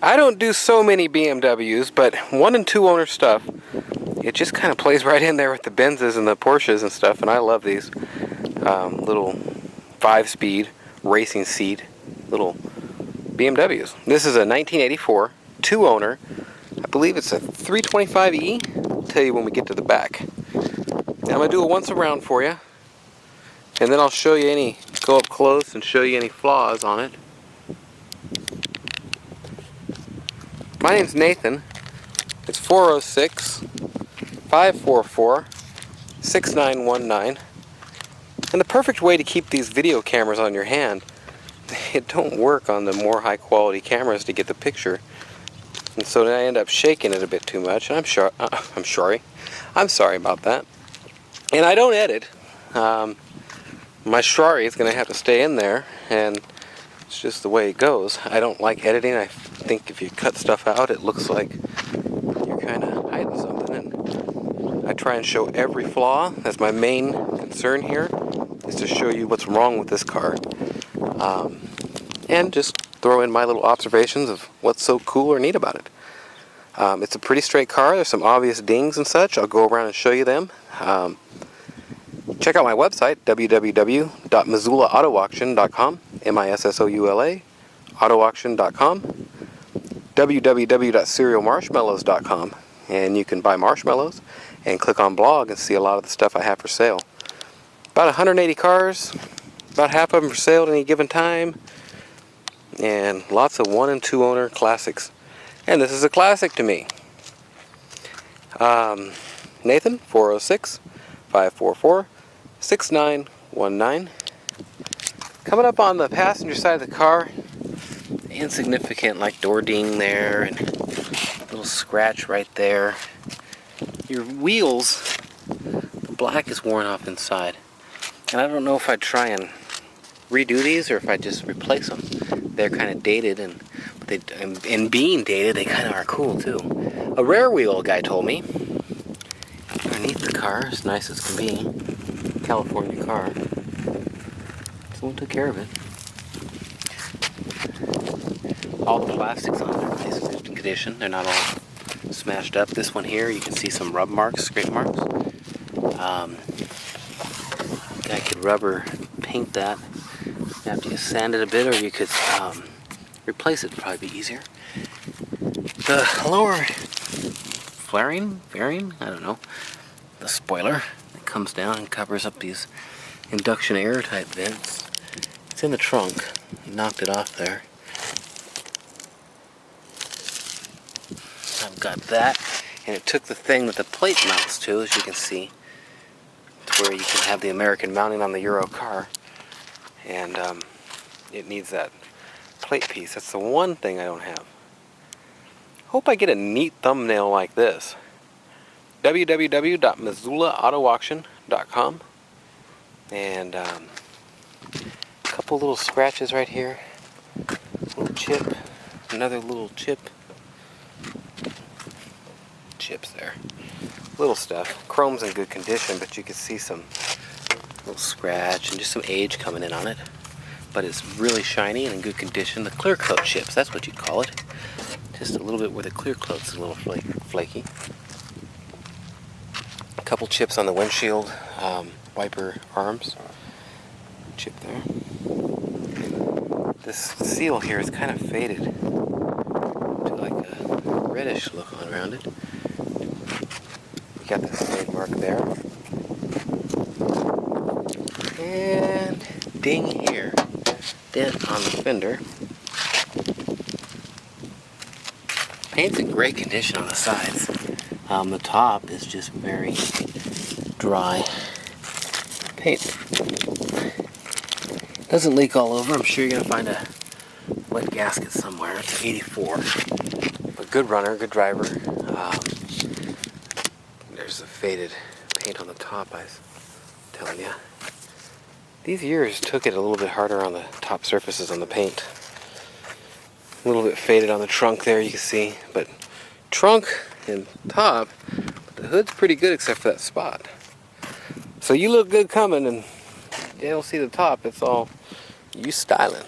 I don't do so many BMWs, but 1 and 2 owner stuff, it just kind of plays right in there with the Benzes and the Porsches and stuff, and I love these little 5-speed racing seat little BMWs. This is a 1984 2 owner. I believe it's a 325E. I'll tell you when we get to the back. Now I'm going to do a once around for you, and then I'll show you go up close and show you any flaws on it. My name's Nathan. It's 406-544-6919. And the perfect way to keep these video cameras on your hand, it don't work on the more high quality cameras to get the picture. And so then I end up shaking it a bit too much. And I'm sorry about that. And I don't edit. My Ferrari is going to have to stay in there, and it's just the way it goes. I don't like editing. I think if you cut stuff out, it looks like you're kind of hiding something. And I try and show every flaw. That's my main concern here, is to show you what's wrong with this car. And just throw in my little observations of what's so cool or neat about it. It's a pretty straight car. There's some obvious dings and such. I'll go around and show you them. Check out my website, www.missoulaautoauction.com, MISSOULA, autoauction.com, www.serialmarshmallows.com, and you can buy marshmallows and click on blog and see a lot of the stuff I have for sale. About 180 cars, about half of them for sale at any given time, and lots of 1 and 2 owner classics. And this is a classic to me. Nathan, 406-544-6919. Coming up on the passenger side of the car, insignificant like door ding there, and a little scratch right there. Your wheels, the black is worn off inside. And I don't know if I'd try and redo these or if I'd just replace them. They're kind of dated, and being dated, they kind of are cool too. A rare wheel, guy told me. Underneath the car, as nice as can be. California car. Someone took care of it. All the plastics on it are nice and good condition. They're not all smashed up. This one here, you can see some rub marks, scrape marks. I could rubber paint that. After you sand it a bit, or you could replace it. Would probably be easier. The lower fairing, I don't know. The spoiler that comes down and covers up these induction air type vents. It's in the trunk. I knocked it off there. I've got that, and it took the thing that the plate mounts to, as you can see, to where you can have the American mounting on the Euro car, and it needs that plate piece. That's the one thing I don't have. Hope I get a neat thumbnail like this. www.missoulaautoauction.com, and a couple little scratches right here, a little chip, another little chips there, little stuff. Chrome's in good condition, but you can see some little scratch and just some age coming in on it, but it's really shiny and in good condition. The clear coat chips, that's what you'd call it. Just a little bit where the clear coat's a little flaky. A couple chips on the windshield wiper arms. Chip there. This seal here is kind of faded to like a reddish look on around it. You got the fade mark there. And ding here. Dent on the fender. Paint's in great condition on the sides. The top is just very dry paint. Doesn't leak all over. I'm sure you're going to find a wet gasket somewhere. It's an 84. But good runner, good driver. There's the faded paint on the top, I was telling you. These years took it a little bit harder on the top surfaces on the paint. A little bit faded on the trunk there, you can see. But trunk and top, the hood's pretty good except for that spot. So you look good coming, and you don't see the top. It's all you styling.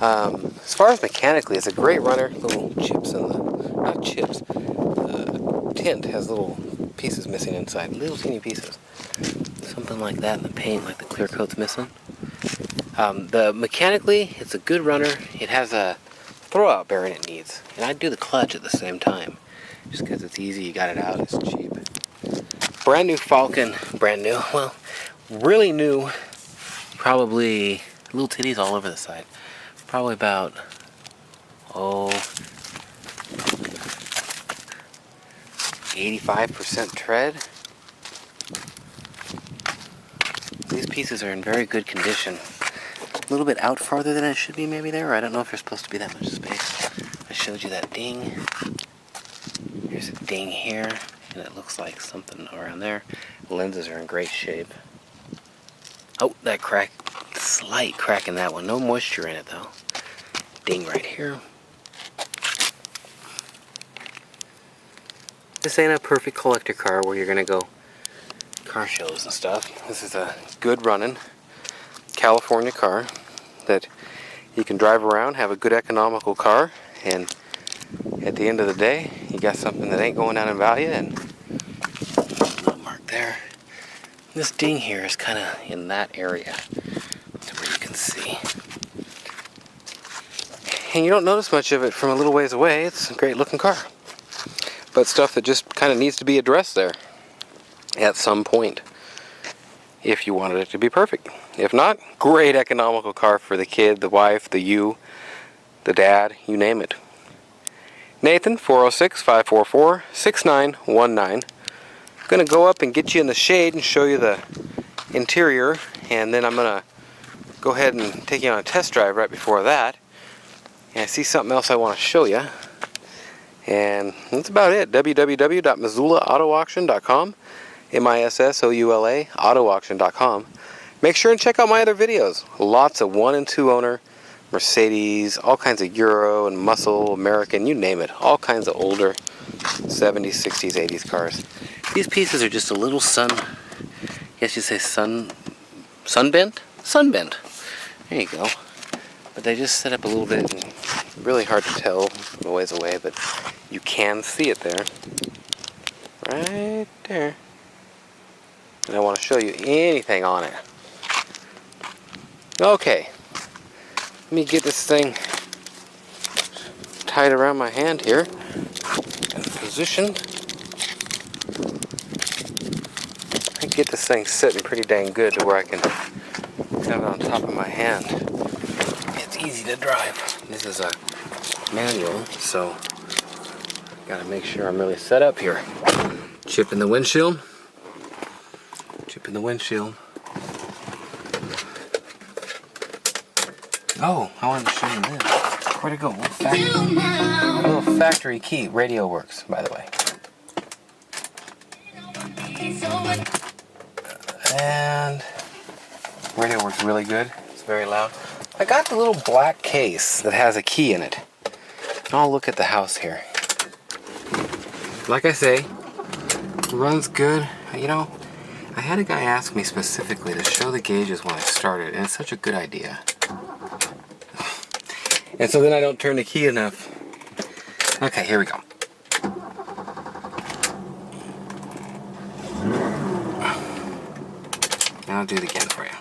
As far as mechanically, it's a great runner. Little chips in the, not chips, tint has little pieces missing inside, little teeny pieces. Something like that in the paint, like the clear coat's missing. Mechanically, it's a good runner. It has a throwout bearing it needs, and I'd do the clutch at the same time, just because it's easy. You got it out. It's cheap. Brand new Falcon, brand new. Well, really new. Probably little titties all over the side. Probably about 85% tread. These pieces are in very good condition. A little bit out farther than it should be maybe there. I don't know if there's supposed to be that much space. I showed you that ding. Here's a ding here, and it looks like something around there. The lenses are in great shape. Oh, that crack, slight crack in that one. No moisture in it though. Ding right here. This ain't a perfect collector car where you're gonna go car shows and stuff. This is a good running California car that you can drive around, have a good economical car, and at the end of the day, you got something that ain't going down in value. And little mark there. This ding here is kind of in that area, to where you can see. And you don't notice much of it from a little ways away. It's a great looking car. But stuff that just kind of needs to be addressed there at some point, if you wanted it to be perfect. If not, great economical car for the kid, the wife, the you, the dad, you name it. Nathan, 406-544-6919. I'm going to go up and get you in the shade and show you the interior, and then I'm going to go ahead and take you on a test drive right before that. And I see something else I want to show you. And that's about it. www.missoulaautoauction.com, MISSOULA autoauction.com. Make sure and check out my other videos. Lots of 1 and 2 owner Mercedes, all kinds of Euro and muscle, American, you name it. All kinds of older 70s, 60s, 80s cars. These pieces are just a little sunbent? Sunbent. There you go. But they just set up a little bit, and really hard to tell from a ways away, but you can see it there. Right there. And I want to show you anything on it. Okay. Let me get this thing tied around my hand here and positioned. I get this thing sitting pretty dang good to where I can have it on top of my hand. It's easy to drive. This is a manual, so gotta make sure I'm really set up here. Chip in the windshield. Chip in the windshield. Oh, I wanted to show you this. Where'd it go? Little factory key. Radio works, by the way. And radio works really good. It's very loud. I got the little black case that has a key in it. I'll look at the house here. Like I say, runs good. You know, I had a guy ask me specifically to show the gauges when I started, and it's such a good idea. And so then I don't turn the key enough. Okay, here we go. And I'll do it again for you.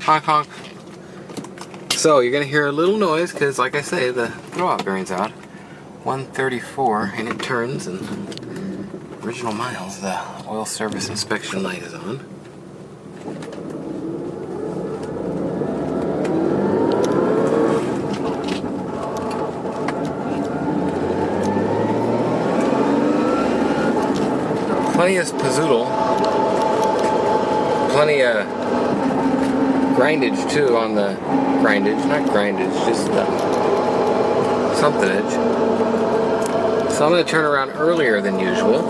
Honk honk. So you're gonna hear a little noise because, like I say, the throwout bearing's out. 134, and it turns, and original miles. The oil service inspection light is on. Plenty of pizzoodle, plenty of grindage too on the not grindage, just somethingage. So I'm going to turn around earlier than usual.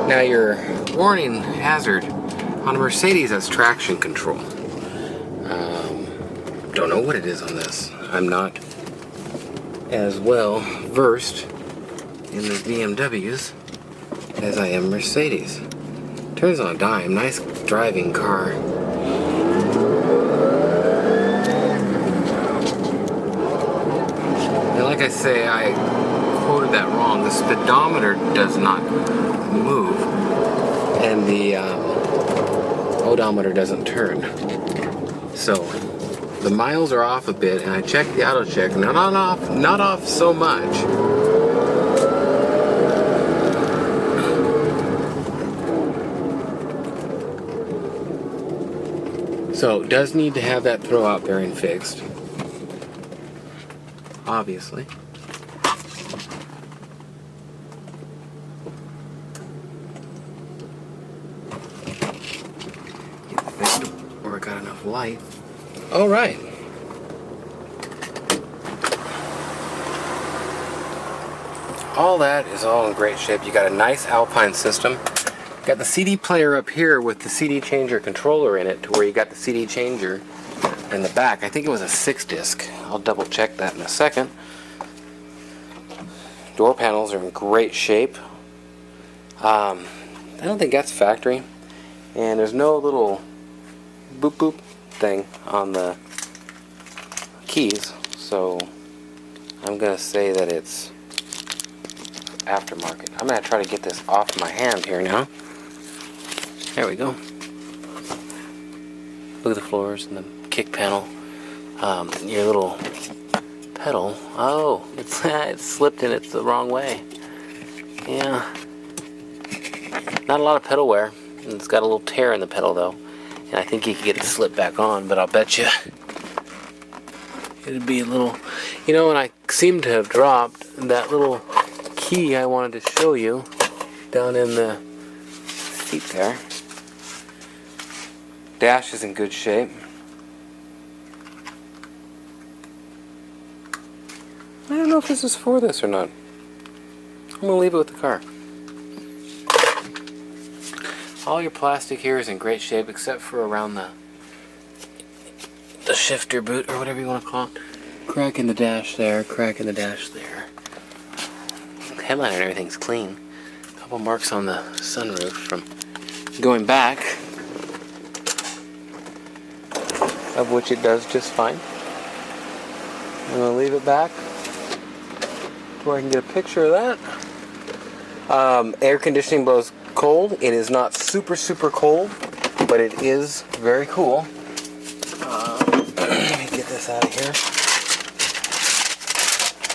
Now your warning hazard on a Mercedes has traction control. Don't know what it is on this. I'm not as well versed in the BMWs as I am Mercedes. Turns on a dime. Nice driving car. like I say, I quoted that wrong. The speedometer does not move, and the odometer doesn't turn. So the miles are off a bit, and I checked the auto check. Not off so much. So it does need to have that throwout bearing fixed, obviously. Get it fixed where I got enough light. All right. All that is all in great shape. You got a nice Alpine system. Got the CD player up here with the CD changer controller in it, to where you got the CD changer in the back. I think it was a 6-disc. I'll double check that in a second. Door panels are in great shape. I don't think that's factory. And there's no little boop boop thing on the keys, so I'm gonna say that it's aftermarket. I'm gonna try to get this off my hand here now. There we go. Look at the floors and the kick panel. Your little pedal. Oh, it's slipped and it's the wrong way. Yeah. Not a lot of pedal wear. It's got a little tear in the pedal though. And I think you can get it to slip back on, but I'll bet you it'd be a little, you know, and I seem to have dropped that little key I wanted to show you down in the seat there. Dash is in good shape. I don't know if this is for this or not. I'm gonna leave it with the car. All your plastic here is in great shape except for around the shifter boot, or whatever you want to call it. Crack in the dash there, crack in the dash there. The headliner and everything's clean. A couple marks on the sunroof from going back, of which it does just fine. I'm going to leave it back where I can get a picture of that. Air conditioning blows cold. It is not super cold, but it is very cool. Let me get this out of here.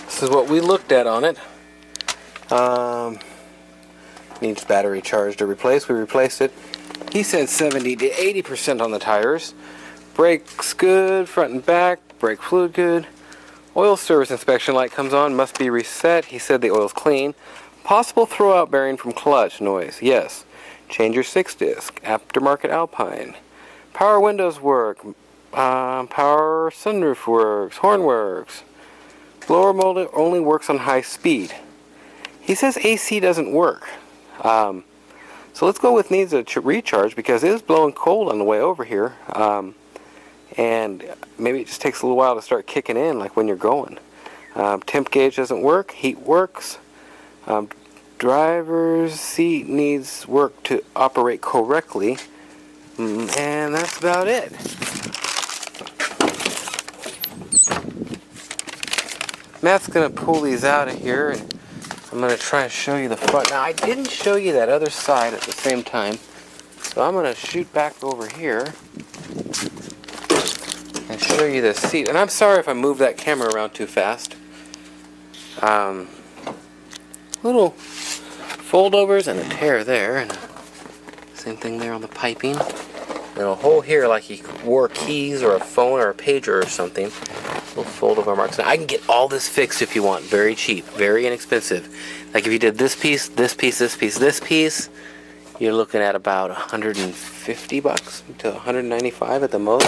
This is what we looked at on it. Needs battery charge to replace. We replaced it. He said 70 to 80% on the tires. Brakes good, front and back. Brake fluid good. Oil service inspection light comes on, must be reset. He said the oil's clean. Possible throwout bearing from clutch noise. Yes. Change your 6-disc. Aftermarket Alpine. Power windows work. Power sunroof works. Horn works. Blower mold only works on high speed. He says AC doesn't work. So let's go with needs a recharge, because it is blowing cold on the way over here. And maybe it just takes a little while to start kicking in, like when you're going. Temp gauge doesn't work. Heat works. Driver's seat needs work to operate correctly. And that's about it. Matt's going to pull these out of here, and I'm going to try and show you the front. Now, I didn't show you that other side at the same time, so I'm going to shoot back over here and show you the seat. And I'm sorry if I move that camera around too fast. Little foldovers and a tear there, and same thing there on the piping. And a hole here like you wore keys or a phone or a pager or something. Little fold-over marks. Now, I can get all this fixed if you want. Very cheap, very inexpensive. Like if you did this piece, this piece, this piece, this piece, you're looking at about $150 to $195 at the most.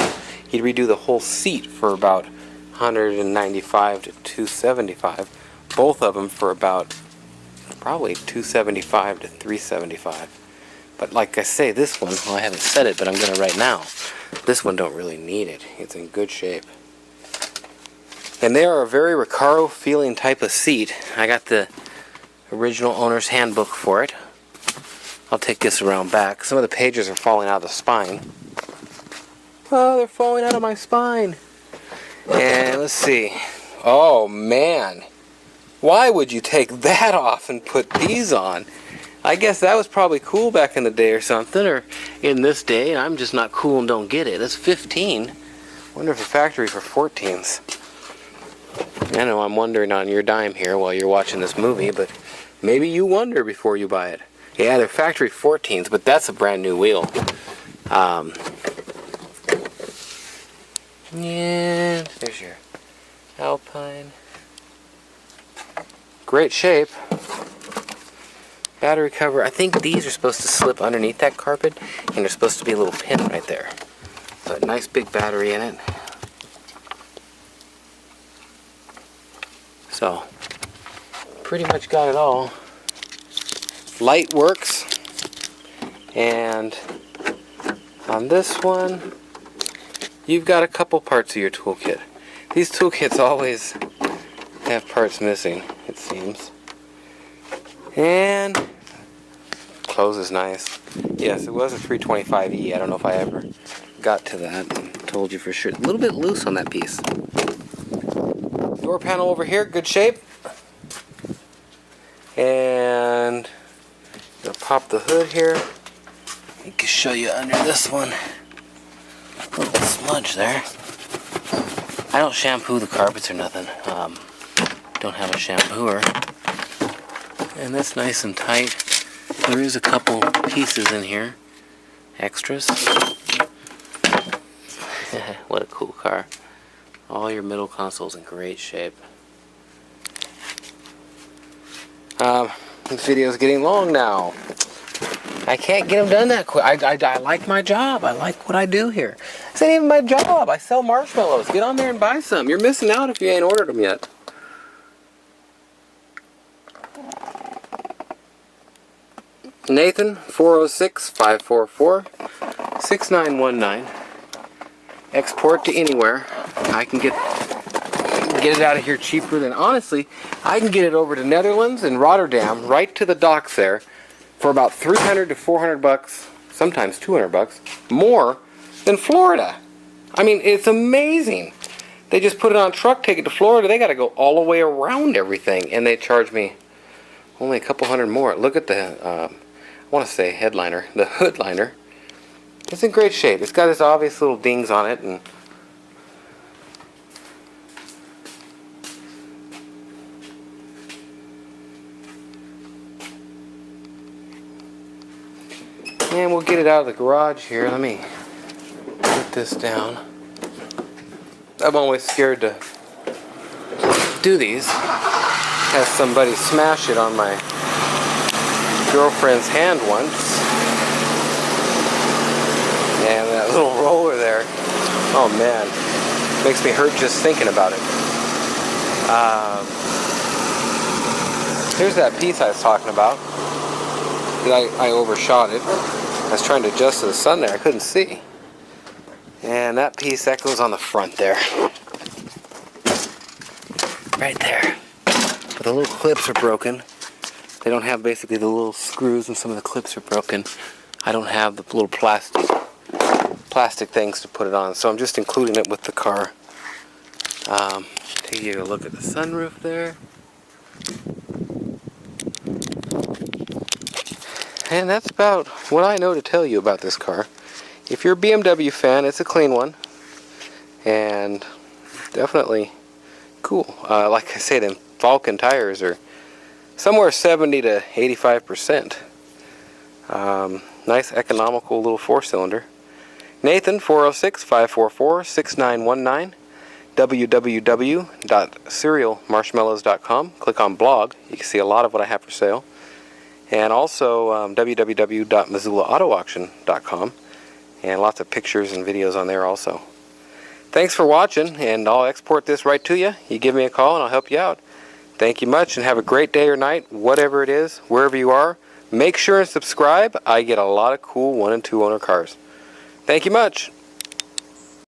You'd redo the whole seat for about $195 to $275. Both of them for about probably $275 to $375. But like I say, this one, well, I haven't said it, but I'm going to right now. This one don't really need it. It's in good shape. And they are a very Recaro feeling type of seat. I got the original owner's handbook for it. I'll take this around back. Some of the pages are falling out of the spine. Oh, they're falling out of my spine. And let's see. Oh, man. Why would you take that off and put these on? I guess that was probably cool back in the day or something, or in this day. I'm just not cool and don't get it. It's 15. Wonder if a factory for 14s. I know I'm wondering on your dime here while you're watching this movie, but maybe you wonder before you buy it. Yeah, they're factory 14s, but that's a brand new wheel. Yeah, there's your Alpine. Great shape. Battery cover. I think these are supposed to slip underneath that carpet, and there's supposed to be a little pin right there. But nice big battery in it. So, pretty much got it all. Light works. And on this one, you've got a couple parts of your toolkit. These toolkits always have parts missing, it seems. And closes nice. Yes, it was a 325E. I don't know if I ever got to that and told you for sure. A little bit loose on that piece. Door panel over here, good shape. And I'll pop the hood here. I can show you under this one. A little smudge there. I don't shampoo the carpets or nothing. Don't have a shampooer. And that's nice and tight. There is a couple pieces in here. Extras. What a cool car. All your middle console's in great shape. This video's getting long now. I can't get them done that quick. I like my job. I like what I do here. This ain't even my job. I sell marshmallows. Get on there and buy some. You're missing out if you ain't ordered them yet. Nathan, 406-544-6919. Export to anywhere. I can get it out of here cheaper than, honestly, I can get it over to Netherlands and Rotterdam, right to the docks there, for about 300 to 400 bucks, sometimes 200 bucks, more than Florida. I mean, it's amazing. They just put it on a truck, take it to Florida. They got to go all the way around everything, and they charge me only a couple hundred more. Look at the, I want to say headliner, the hood liner. It's in great shape. It's got this obvious little dings on it, and we'll get it out of the garage here. Let me put this down. I'm always scared to do these. Have somebody smash it on my girlfriend's hand once. And that little roller there, oh man, makes me hurt just thinking about it. Here's that piece I was talking about. I overshot it. I was trying to adjust to the sun there, I couldn't see. And that piece, that goes on the front there. Right there. But the little clips are broken. They don't have basically the little screws, and some of the clips are broken. I don't have the little plastic things to put it on, so I'm just including it with the car. Take you a look at the sunroof there. And that's about what I know to tell you about this car. If you're a BMW fan, it's a clean one. And definitely cool. Like I said, the Falcon tires are somewhere 70 to 85%. Nice economical little 4-cylinder. Nathan, 406-544-6919. www.serialmarshmallows.com. Click on blog. You can see a lot of what I have for sale. And also www.missoulaautoauction.com. And lots of pictures and videos on there also. Thanks for watching, and I'll export this right to you. You give me a call and I'll help you out. Thank you much, and have a great day or night, whatever it is, wherever you are. Make sure and subscribe. I get a lot of cool 1- and 2-owner cars. Thank you much.